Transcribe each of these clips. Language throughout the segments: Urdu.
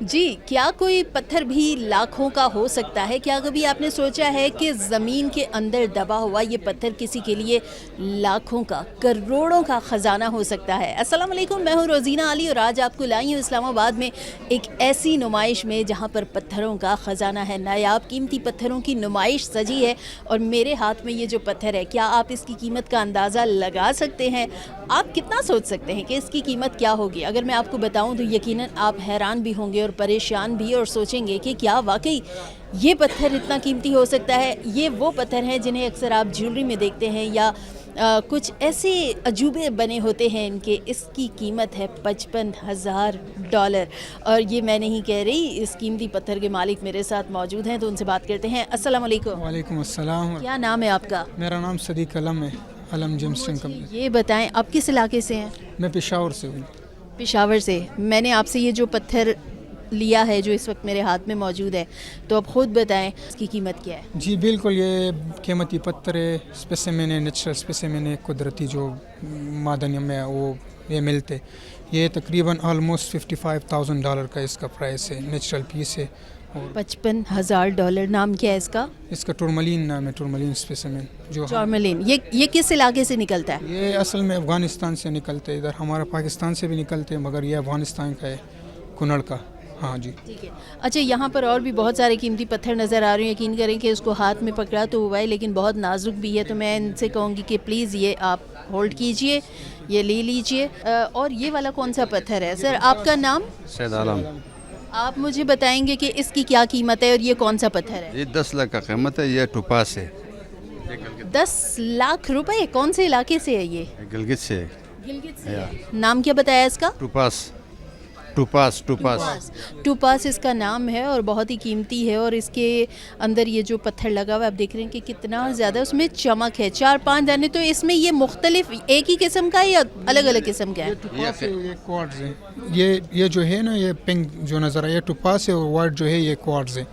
جی کیا کوئی پتھر بھی لاکھوں کا ہو سکتا ہے؟ کیا کبھی آپ نے سوچا ہے کہ زمین کے اندر دبا ہوا یہ پتھر کسی کے لیے لاکھوں کا کروڑوں کا خزانہ ہو سکتا ہے؟ السلام علیکم، میں ہوں روزینہ علی اور آج آپ کو لائی ہوں اسلام آباد میں ایک ایسی نمائش میں جہاں پر پتھروں کا خزانہ ہے، نایاب قیمتی پتھروں کی نمائش سجی ہے اور میرے ہاتھ میں یہ جو پتھر ہے، کیا آپ اس کی قیمت کا اندازہ لگا سکتے ہیں؟ آپ کتنا سوچ سکتے ہیں کہ اس کی قیمت کیا ہوگی؟ اگر میں آپ کو بتاؤں تو یقیناً آپ حیران بھی ہوں گے اور پریشان بھی، اور سوچیں گے کہ کیا واقعی یہ پتھر اتنا قیمتی ہو سکتا ہے؟ یہ وہ پتھر ہیں جنہیں اکثر آپ جیولری میں دیکھتے ہیں یا کچھ ایسے عجوبے بنے ہوتے ہیں ان کے. اس کی قیمت ہے $55,000 اور یہ میں نہیں کہہ رہی، اس قیمتی پتھر کے مالک میرے ساتھ موجود ہیں تو ان سے بات کرتے ہیں. السلام علیکم. وعلیکم السلام. کیا نام ہے آپ کا؟ میرا نام صدیق علم ہے، علم جیمسٹن کمپنی. یہ بتائیں آپ کس علاقے سے ہیں؟ میں پشاور سے ہوں. پشاور سے. میں نے آپ سے یہ جو پتھر لیا ہے جو اس وقت میرے ہاتھ میں موجود ہے، تو اب خود بتائیں اس کی قیمت کیا ہے؟ جی بالکل، یہ قیمتی پتھر ہے، اسپیسیمن ہے، نیچرل اسپیسیمن ہے، قدرتی جو معدن میں وہ یہ ملتے. یہ تقریباً آلموسٹ $55,000 کا اس کا پرائس ہے، نیچرل پیس ہے. اور $55,000. نام کیا ہے اس کا؟ اس کا ٹورملین نام ہے، ٹورملین اسپیسیمن. جو ٹورملین. یہ کس علاقے سے نکلتا ہے؟ یہ اصل میں افغانستان سے نکلتے، ادھر ہمارا پاکستان سے بھی نکلتے مگر یہ افغانستان کا ہے، کنڑ کا. ہاں جی ٹھیک ہے. اچھا، یہاں پر اور بھی بہت سارے قیمتی پتھر نظر آ رہے ہیں. یقین کریں کہ اس کو ہاتھ میں پکڑا تو ہوا ہے لیکن بہت نازک بھی ہے، تو میں ان سے کہوں گی کہ پلیز یہ آپ ہولڈ کیجئے، یہ لے لیجئے. اور یہ والا کون سا پتھر ہے سر؟ آپ کا نام؟ سید عالم. آپ مجھے بتائیں گے کہ اس کی کیا قیمت ہے اور یہ کون سا پتھر ہے؟ یہ 10 لاکھ کا قیمت ہے. یہ ٹوپاس ہے. 10 لاکھ روپے. کون سے علاقے سے ہے یہ؟ گلگت سے. گلگت سے ہے. نام کیا بتایا اس کا؟ ٹوپاس. ٹوپاس. ٹوپاس. ٹوپاس اس کا نام ہے اور بہت ہی قیمتی ہے. اور اس کے اندر یہ جو پتھر لگا ہوا ہے آپ دیکھ رہے ہیں کہ کتنا زیادہ اس میں چمک ہے. 4-5 دانے. تو اس میں یہ مختلف ایک ہی قسم کا ہے یا الگ الگ قسم کا ہے؟ یہ کوارٹز ہے. یہ جو ہے نا، یہ پنک جو نظر آیا ٹوپاس ہے، اور وائٹ جو ہے یہ کوارٹز ہے.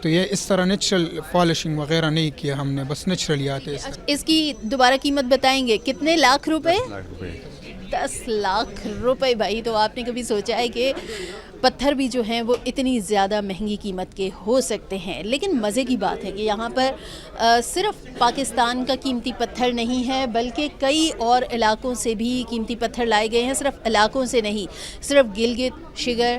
تو یہ اس طرح نیچرل پالشنگ وغیرہ نہیں کیا ہم نے، بس نیچرلی آتے. اس کی دوبارہ قیمت بتائیں گے کتنے لاکھ روپے؟ 10 لاکھ روپے. 10 لاکھ روپے. بھائی تو آپ نے کبھی سوچا ہے کہ پتھر بھی جو ہیں وہ اتنی زیادہ مہنگی قیمت کے ہو سکتے ہیں؟ لیکن مزے کی بات ہے کہ یہاں پر صرف پاکستان کا قیمتی پتھر نہیں ہے بلکہ کئی اور علاقوں سے بھی قیمتی پتھر لائے گئے ہیں. صرف علاقوں سے نہیں، صرف گلگت شگر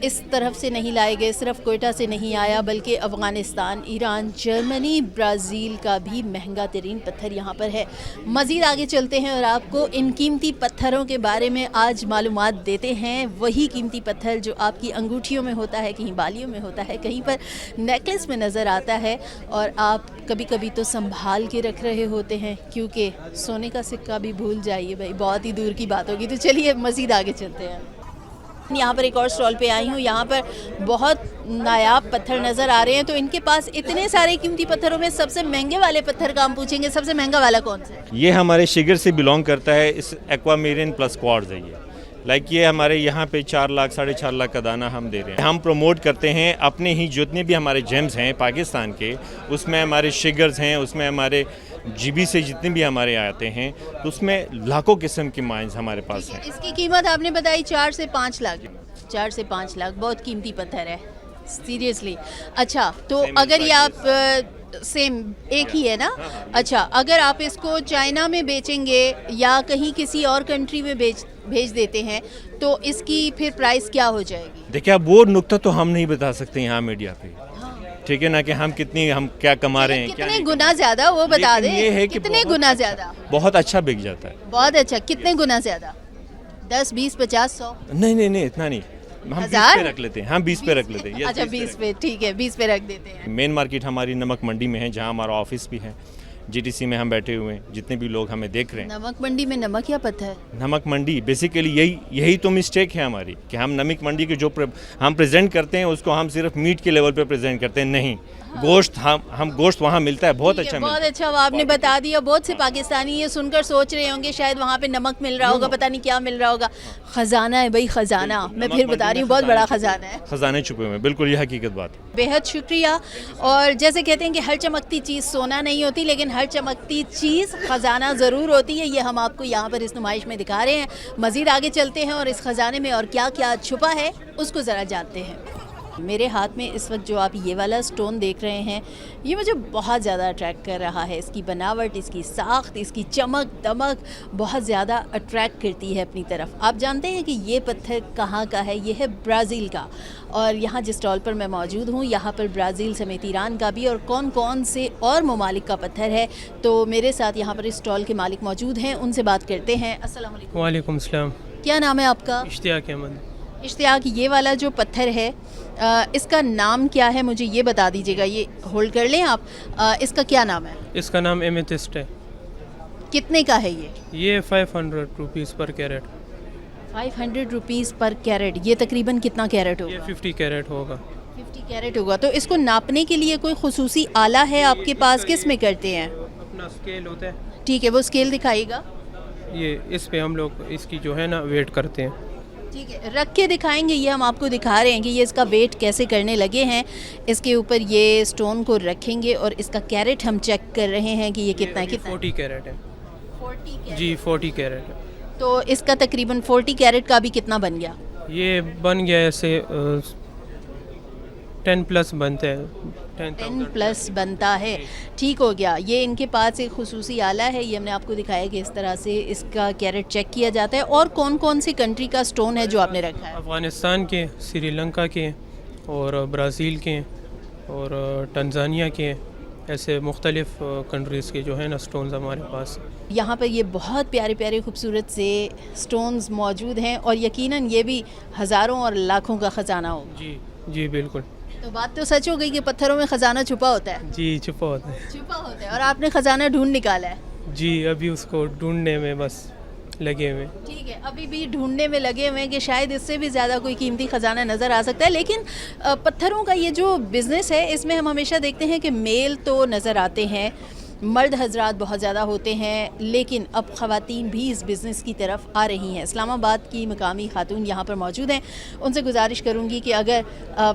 اس طرف سے نہیں لائے گئے، صرف کوئٹہ سے نہیں آیا بلکہ افغانستان، ایران، جرمنی، برازیل کا بھی مہنگا ترین پتھر یہاں پر ہے. مزید آگے چلتے ہیں اور آپ کو ان قیمتی پتھروں کے بارے میں آج معلومات دیتے ہیں. وہی قیمتی پتھر جو آپ کی انگوٹھیوں میں ہوتا ہے، کہیں بالیوں میں ہوتا ہے، کہیں پر نیکلس میں نظر آتا ہے اور آپ کبھی کبھی تو سنبھال کے رکھ رہے ہوتے ہیں، کیونکہ سونے کا سکہ بھی بھول جائیے بھائی، بہت ہی دور کی بات ہوگی. تو چلیے مزید آگے چلتے ہیں. یہاں پر ایک اور سٹال پہ آئی ہوں. یہاں پر بہت نایاب پتھر نظر آ رہے ہیں. تو ان کے پاس اتنے سارے قیمتی پتھروں میں سب سے مہنگے والے پتھر کا ہم پوچھیں گے. سب سے مہنگا والا کون سا ہے؟ یہ ہمارے شگر سے بلونگ کرتا ہے. اس ایکوا میرین پلس کوارٹز ہے. یہ ہمارے یہاں پہ 4 لاکھ 4.5 لاکھ کا دانہ ہم دے رہے ہیں. ہم پروموٹ کرتے ہیں اپنے ہی جتنے بھی ہمارے جیمز ہیں پاکستان کے، اس میں ہمارے شگرز ہیں، اس میں ہمارے جی بی سے جتنے بھی ہمارے آتے ہیں، تو اس میں لاکھوں قسم کی مائنز ہمارے پاس ہیں. اس کی قیمت آپ نے بتائی 4 سے 5 لاکھ. 4 سے 5 لاکھ بہت قیمتی پتھر ہے سیریسلی. اچھا تو اگر یہ آپ سیم ایک ہی ہے نا؟ اچھا اگر آپ اس کو چائنا میں بیچیں گے یا کہیں کسی اور کنٹری میں بھیج دیتے ہیں تو اس کی پھر پرائس کیا ہو جائے گی؟ دیکھیں اب وہ نقطہ تو ہم نہیں بتا سکتے یہاں میڈیا پہ، ٹھیک ہے نا، کہ ہم کیا کما رہے ہیں. کتنے گنا زیادہ وہ بتا دیں. یہ ہے کہ کتنے گنا زیادہ؟ بہت اچھا بک جاتا ہے. بہت اچھا. کتنے گنا زیادہ؟ 10 20 50 100؟ نہیں اتنا نہیں. ہم 20 پہ رکھ لیتے ہیں. 20 پہ رکھ لیتے ہیں. اچھا 20 پہ ٹھیک ہے، 20 پہ رکھ دیتے ہیں. مین مارکیٹ ہماری نمک منڈی میں ہے جہاں ہمارا آفس بھی ہے. جی ٹی سی میں ہم بیٹھے ہوئے ہیں، جتنے بھی لوگ ہمیں دیکھ رہے ہیں. نمک منڈی میں نمک یا پتھر؟ نمک منڈی بیسیکلی یہی تو مسٹیک ہے ہماری کہ ہم نمک منڈی کے جو ہم پریزنٹ کرتے ہیں اس کو ہم صرف میٹ کے لیول پہ پریزنٹ کرتے ہیں. نہیں، گوشت ہم گوشت وہاں ملتا ہے، بہت اچھا ملتا ہے. بہت اچھا آپ نے بتا دیا. بہت سے پاکستانی یہ سن کر سوچ رہے ہوں گے شاید وہاں پہ نمک مل رہا ہوگا، پتہ نہیں کیا مل رہا ہوگا. خزانہ ہے بھائی، خزانہ. میں پھر بتا رہی ہوں بہت بڑا خزانہ ہے. خزانے چھپے ہوئے، بالکل یہ حقیقت بات ہے. بے حد شکریہ. اور جیسے کہتے ہیں کہ ہر چمکتی چیز سونا نہیں ہوتی، لیکن ہر چمکتی چیز خزانہ ضرور ہوتی ہے. یہ ہم آپ کو یہاں پر اس نمائش میں دکھا رہے ہیں. مزید آگے چلتے ہیں اور اس خزانے میں اور کیا کیا چھپا ہے اس کو ذرا جانتے ہیں. میرے ہاتھ میں اس وقت جو آپ یہ والا سٹون دیکھ رہے ہیں یہ مجھے بہت زیادہ اٹریکٹ کر رہا ہے. اس کی بناوٹ، اس کی ساخت، اس کی چمک دمک بہت زیادہ اٹریکٹ کرتی ہے اپنی طرف. آپ جانتے ہیں کہ یہ پتھر کہاں کا ہے؟ یہ ہے برازیل کا. اور یہاں جس اسٹال پر میں موجود ہوں یہاں پر برازیل سمیت ایران کا بھی اور کون کون سے اور ممالک کا پتھر ہے. تو میرے ساتھ یہاں پر اس اسٹال کے مالک موجود ہیں، ان سے بات کرتے ہیں. السلام علیکم. وعلیکم السلام. کیا نام ہے آپ کا؟ اشتیاق احمد. اشتیاق، یہ والا جو پتھر ہے اس کا نام کیا ہے مجھے یہ بتا دیجیے گا. یہ ہولڈ کر لیں آپ. اس کا کیا نام ہے؟ اس کا نام ایمیتھسٹ ہے. کتنے کا ہے یہ 500 rupees per carat. 500 rupees per carat. یہ تقریباً کتنا کیرٹ ہوگا؟ یہ 50 کیرٹ ہوگا. 50 کیرٹ ہوگا. تو اس کو ناپنے کے لیے کوئی خصوصی آلہ ہے آپ کے پاس؟ کس میں کرتے ہیں؟ اپنا اسکیل ہوتا ہے. ٹھیک ہے، وہ اسکیل دکھائیے گا. یہ اس پہ ہم لوگ اس کی جو ہے نا ویٹ کرتے ہیں. ٹھیک ہے، رکھ کے دکھائیں گے. یہ ہم آپ کو دکھا رہے ہیں کہ یہ اس کا ویٹ کیسے کرنے لگے ہیں. اس کے اوپر یہ اسٹون کو رکھیں گے اور اس کا کیرٹ ہم چیک کر رہے ہیں کہ یہ کتنا ہے. کتنا 40 کیرٹ ہے. 40 کیرٹ. جی 40 کیرٹ ہے. تو اس کا تقریباً 40 کیرٹ کا بھی کتنا بن گیا؟ یہ بن گیا ایسے 10 پلس بنتا ہے. 10 پلس بنتا ہے. ٹھیک ہو گیا. یہ ان کے پاس ایک خصوصی آلہ ہے. یہ ہم نے آپ کو دکھایا کہ اس طرح سے اس کا کیرٹ چیک کیا جاتا ہے. اور کون کون سی کنٹری کا سٹون ہے جو آپ نے رکھا ہے؟ افغانستان کے، سری لنکا کے اور برازیل کے اور ٹنزانیہ کے، ایسے مختلف کنٹریز کے جو ہے نا سٹونز ہمارے پاس. یہاں پر یہ بہت پیارے پیارے خوبصورت سے سٹونز موجود ہیں اور یقیناً یہ بھی ہزاروں اور لاکھوں کا خزانہ ہو. جی جی بالکل. تو بات تو سچ ہو گئی کہ پتھروں میں خزانہ چھپا ہوتا ہے. جی چھپا ہوتا ہے. چھپا ہوتا ہے اور آپ نے خزانہ ڈھونڈ نکالا ہے. جی ابھی اس کو ڈھونڈنے میں بس لگے ہوئے. ٹھیک ہے، ابھی بھی ڈھونڈنے میں لگے ہوئے ہیں کہ شاید اس سے بھی زیادہ کوئی قیمتی خزانہ نظر آ سکتا ہے. لیکن پتھروں کا یہ جو بزنس ہے اس میں ہم ہمیشہ دیکھتے ہیں کہ میل تو نظر آتے ہیں، مرد حضرات بہت زیادہ ہوتے ہیں، لیکن اب خواتین بھی اس بزنس کی طرف آ رہی ہیں. اسلام آباد کی مقامی خاتون یہاں پر موجود ہیں. ان سے گزارش کروں گی کہ اگر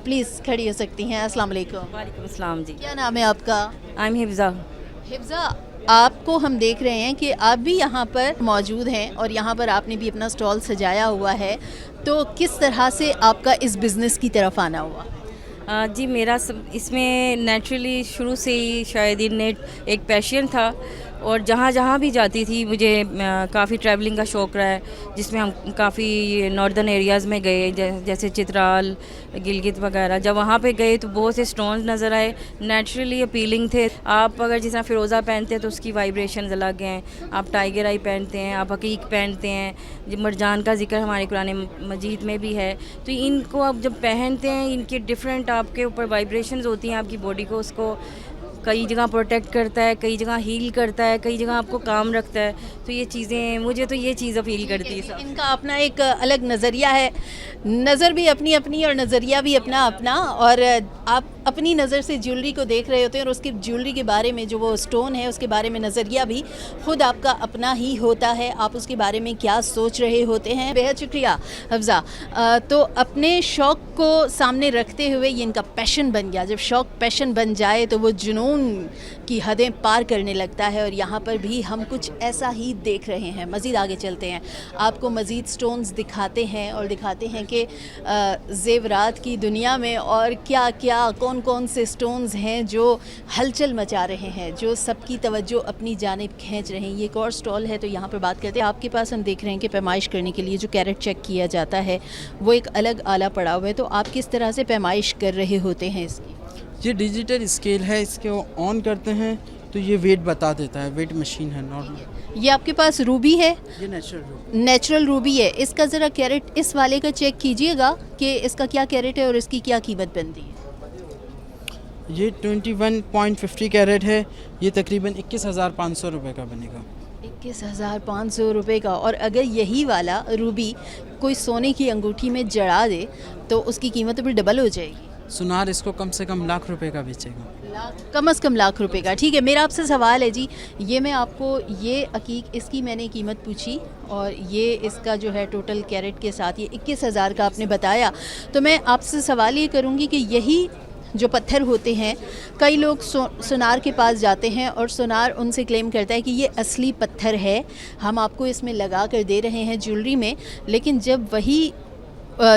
پلیز کھڑی ہو سکتی ہیں. السلام علیکم. وعلیکم السلام. جی کیا نام ہے آپ کا؟ I am حفظہ. حفظہ، آپ کو ہم دیکھ رہے ہیں کہ آپ بھی یہاں پر موجود ہیں اور یہاں پر آپ نے بھی اپنا سٹال سجایا ہوا ہے. تو کس طرح سے آپ کا اس بزنس کی طرف آنا ہوا؟ جی میرا اس میں نیچرلی شروع سے ہی شاید ایک پیشن تھا اور جہاں جہاں بھی جاتی تھی مجھے کافی ٹریولنگ کا شوق رہا ہے، جس میں ہم کافی ناردرن ایریاز میں گئے جیسے چترال، گلگت وغیرہ. جب وہاں پہ گئے تو بہت سے سٹونز نظر آئے، نیچرلی اپیلنگ تھے. آپ اگر جس طرح فیروزہ پہنتے ہیں تو اس کی وائبریشنز الگ ہیں. آپ ٹائیگر آئی پہنتے ہیں، آپ حقیق پہنتے ہیں، مرجان کا ذکر ہمارے قرآن مجید میں بھی ہے. تو ان کو آپ جب پہنتے ہیں ان کی ڈفرینٹ آپ کے اوپر وائبریشنز ہوتی ہیں. آپ کی باڈی کو اس کو کئی جگہ پروٹیکٹ کرتا ہے، کئی جگہ ہیل کرتا ہے، کئی جگہ آپ کو کام رکھتا ہے. تو یہ چیزیں مجھے تو یہ چیز اپیل کرتی ہے. ان کا اپنا ایک الگ نظریہ ہے، نظر بھی اپنی اپنی اور نظریہ بھی اپنا اپنا. اور آپ اپنی نظر سے جیولری کو دیکھ رہے ہوتے ہیں اور اس کی جیولری کے بارے میں جو وہ سٹون ہے اس کے بارے میں نظریہ بھی خود آپ کا اپنا ہی ہوتا ہے. آپ اس کے بارے میں کیا سوچ رہے ہوتے ہیں. بے حد شکریہ حفظہ. تو اپنے شوق کو سامنے رکھتے ہوئے یہ ان کا پیشن بن گیا. جب شوق پیشن بن جائے تو وہ جنون کی حدیں پار کرنے لگتا ہے. اور یہاں پر بھی ہم کچھ ایسا ہی دیکھ رہے ہیں. مزید آگے چلتے ہیں، آپ کو مزید سٹونز دکھاتے ہیں اور دکھاتے ہیں کہ زیورات کی دنیا میں اور کیا کیا کون کون سے سٹونز ہیں جو ہلچل مچا رہے ہیں، جو سب کی توجہ اپنی جانب کھینچ رہے ہیں. یہ ایک اور سٹال ہے تو یہاں پر بات کرتے ہیں. آپ کے پاس ہم دیکھ رہے ہیں کہ پیمائش کرنے کے لیے جو کیرٹ چیک کیا جاتا ہے وہ ایک الگ آلہ پڑا ہوا ہے. تو آپ کس طرح سے پیمائش کر رہے ہوتے ہیں اس کی؟ یہ ڈیجیٹل اسکیل ہے، اس کو آن کرتے ہیں تو یہ ویٹ بتا دیتا ہے. ویٹ مشین ہے نارمل. یہ آپ کے پاس روبی ہے؟ یہ نیچرل روبی ہے. اس کا ذرا کیرٹ اس والے کا چیک کیجئے گا کہ اس کا کیا کیرٹ ہے اور اس کی کیا قیمت بنتی ہے. یہ 21.50 کیرٹ ہے. یہ تقریباً 21,500 روپے کا بنے گا. 21,500 روپے کا. اور اگر یہی والا روبی کوئی سونے کی انگوٹھی میں جڑا دے تو اس کی قیمت تو بھی ڈبل ہو جائے گی. سونار اس کو کم سے کم لاکھ روپے کا بیچے گا. کم از کم لاکھ روپے کا. ٹھیک ہے، میرا آپ سے سوال ہے جی، یہ میں آپ کو یہ عقیق اس کی میں نے قیمت پوچھی اور یہ اس کا جو ہے ٹوٹل کیرٹ کے ساتھ یہ 21,000 کا آپ نے بتایا. تو میں آپ سے سوال یہ کروں گی کہ یہی جو پتھر ہوتے ہیں کئی لوگ سونار کے پاس جاتے ہیں اور سونار ان سے کلیم کرتا ہے کہ یہ اصلی پتھر ہے, ہم آپ کو اس میں لگا کر دے رہے ہیں جیولری میں, لیکن جب وہی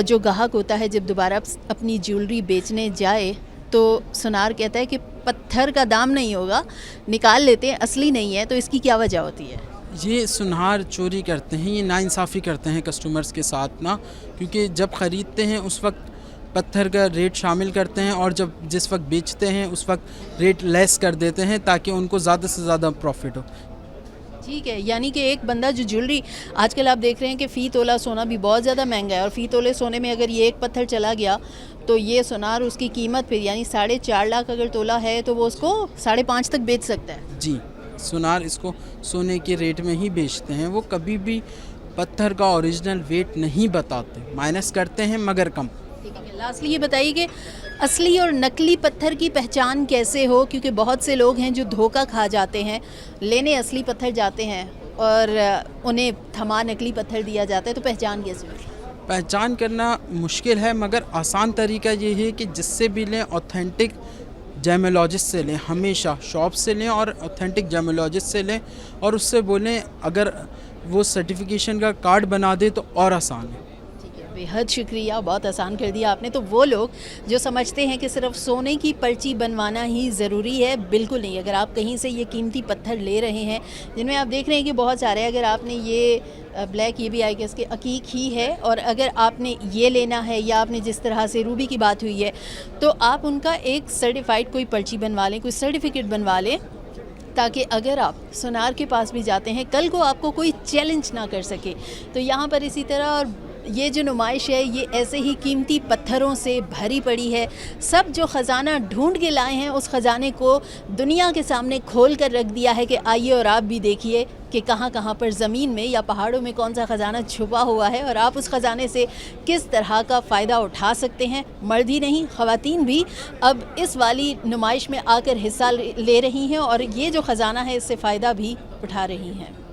جو گاہک ہوتا ہے جب دوبارہ اپنی جیولری بیچنے جائے تو سونار کہتا ہے کہ پتھر کا دام نہیں ہوگا, نکال لیتے ہیں, اصلی نہیں ہے. تو اس کی کیا وجہ ہوتی ہے؟ یہ سنہار چوری کرتے ہیں, یہ ناانصافی کرتے ہیں کسٹمرز کے ساتھ نا, کیونکہ جب خریدتے ہیں اس وقت پتھر کا ریٹ شامل کرتے ہیں اور جس وقت بیچتے ہیں اس وقت ریٹ لیس کر دیتے ہیں تاکہ ان کو زیادہ سے زیادہ پروفٹ ہو. ٹھیک ہے, یعنی کہ ایک بندہ جو جیولری آج کل آپ دیکھ رہے ہیں کہ فی تولہ سونا بھی بہت زیادہ مہنگا ہے, اور فی تولے سونے میں اگر یہ ایک پتھر چلا گیا تو یہ سونار اس کی قیمت پہ یعنی 4.5 لاکھ اگر تولہ ہے تو وہ اس کو 5.5 تک بیچ سکتا ہے. جی, سونار اس کو سونے کے ریٹ میں ہی بیچتے ہیں, وہ کبھی بھی پتھر کا اوریجنل ویٹ نہیں بتاتے, مائنس کرتے ہیں مگر کم. ٹھیک ہے, لاسٹلی یہ بتائیے کہ اصلی اور نقلی پتھر کی پہچان کیسے ہو, کیونکہ بہت سے لوگ ہیں جو دھوکہ کھا جاتے ہیں, لینے اصلی پتھر جاتے ہیں اور انہیں تھما نقلی پتھر دیا جاتا ہے, تو پہچان کیسے ہو؟ پہچان کرنا مشکل ہے مگر آسان طریقہ یہ ہے کہ جس سے بھی لیں اوتھینٹک جیمولوجسٹ سے لیں, ہمیشہ شاپ سے لیں اور اوتھینٹک جیمولوجسٹ سے لیں, اور اس سے بولیں اگر وہ سرٹیفیکیشن کا کارڈ بنا دے تو اور آسان ہے. بے حد شکریہ, بہت آسان کر دیا آپ نے. تو وہ لوگ جو سمجھتے ہیں کہ صرف سونے کی پرچی بنوانا ہی ضروری ہے, بالکل نہیں. اگر آپ کہیں سے یہ قیمتی پتھر لے رہے ہیں جن میں آپ دیکھ رہے ہیں کہ بہت سارے, اگر آپ نے یہ بلیک, یہ بھی آئی گیس کہ عقیق ہی ہے, اور اگر آپ نے یہ لینا ہے یا آپ نے جس طرح سے روبی کی بات ہوئی ہے تو آپ ان کا ایک سرٹیفائڈ کوئی پرچی بنوا لیں, کوئی سرٹیفکیٹ بنوا لیں, تاکہ اگر آپ سونار کے پاس بھی جاتے ہیں کل کو آپ کو کوئی چیلنج نہ کر سکے. تو یہاں پر اسی طرح, اور یہ جو نمائش ہے یہ ایسے ہی قیمتی پتھروں سے بھری پڑی ہے. سب جو خزانہ ڈھونڈ کے لائے ہیں اس خزانے کو دنیا کے سامنے کھول کر رکھ دیا ہے کہ آئیے اور آپ بھی دیکھیے کہ کہاں کہاں پر زمین میں یا پہاڑوں میں کون سا خزانہ چھپا ہوا ہے, اور آپ اس خزانے سے کس طرح کا فائدہ اٹھا سکتے ہیں. مرد ہی نہیں, خواتین بھی اب اس والی نمائش میں آ کر حصہ لے رہی ہیں اور یہ جو خزانہ ہے اس سے فائدہ بھی اٹھا رہی ہیں.